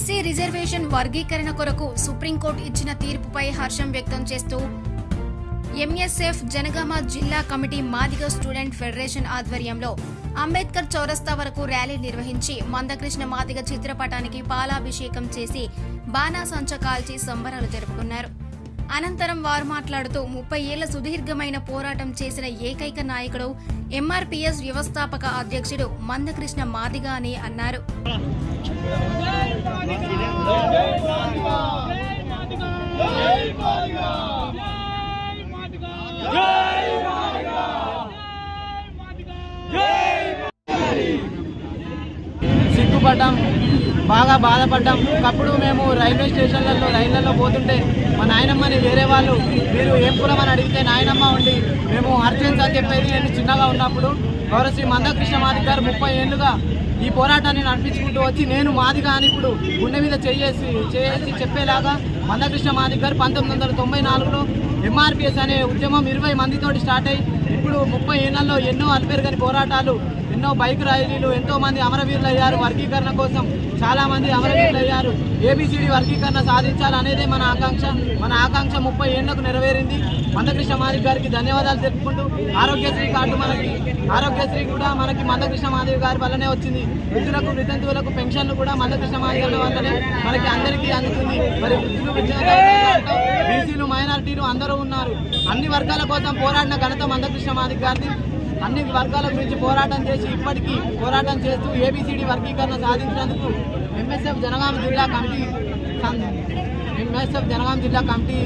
SC reservation వర్గీకరణ కొరకు supreme court ఇచ్చిన తీర్పుపై హర్షం వ్యక్తం చేస్తూ ఎంఎస్ఎఫ్ జనగామ జిల్లా కమిటీ మాదిగ స్టూడెంట్ ఫెడరేషన్ ఆధ్వర్యంలో అంబేద్కర్ చౌరస్తా వరకు ర్యాలీ నిర్వహించి మందకృష్ణ మాదిగ చిత్రపటానికి పాలాభిషేకం చేసి బాణాసంచా కాల్చి సంబరాలు జరుపుకున్నారు. అనంతరం వారు మాట్లాడుతూ 30 ఏళ్ల సుదీర్ఘమైన పోరాటం చేసిన ఏకైక నాయకుడు ఎంఆర్పీఎస్ వ్యవస్థాపక అధ్యక్షుడు మందకృష్ణ మాదిగ అని అన్నారు. సిగ్గుపడ్డాం, బాగా బాధపడ్డాం. ఒకప్పుడు మేము రైల్వే స్టేషన్లలో రైళ్లలో పోతుంటే మా నాయనమ్మని వేరే వాళ్ళు మీరు ఏం కులం అని అడిగితే నాయనమ్మ ఉండి మేము అర్జెన్స్ అని చెప్పేది. నేను చిన్నగా ఉన్నప్పుడు గౌరవశ్రీ మందకృష్ణ మాదిగ గారు 30 ఏళ్లుగా ఈ పోరాటాన్ని నడిపించుకుంటూ వచ్చి నేను మాదిగా అని ఇప్పుడు గుండె మీద చేసి చెప్పేలాగా మందకృష్ణ మాదిగ గారు 1994లో ఎంఆర్పీఎస్ అనే ఉద్యమం 20 మందితోటి స్టార్ట్ అయ్యి ఇప్పుడు 30 ఏళ్లలో ఎన్నో అల్పేరుగని పోరాటాలు, ఎన్నో బైక్ ర్యాలీలు, ఎంతో మంది అమరవీరులు అయ్యారు. వర్గీకరణ కోసం చాలా మంది అమరవీరులు అయ్యారు. ఏబిసిడి వర్గీకరణ సాధించాలనేదే మన ఆకాంక్ష. 30 ఏళ్లకు నెరవేరింది. మందకృష్ణ మాదిగ గారికి ధన్యవాదాలు తెలుపుకుంటూ ఆరోగ్యశ్రీ కార్డు ఆరోగ్యశ్రీ కూడా మనకి మందకృష్ణ మాదిగ గారి వల్లనే వచ్చింది. వృద్ధులకు వితంతువులకు పెన్షన్లు కూడా మందకృష్ణ మాదిగ గారి వల్లనే మనకి అందరికీ అందుతుంది. మరి వృద్ధులు, బీసీలు, మైనారిటీలు అందరూ ఉన్నారు. అన్ని వర్గాల కోసం పోరాడిన ఘనత మందకృష్ణ మాదిగ గారిది. అన్ని వర్గాల గురించి పోరాటం చేసి ఇప్పటికీ పోరాటం చేస్తూ ఏబిసిడి వర్గీకరణ సాధించినందుకు ఎంఎస్ఎఫ్ జనగామ జిల్లా కమిటీ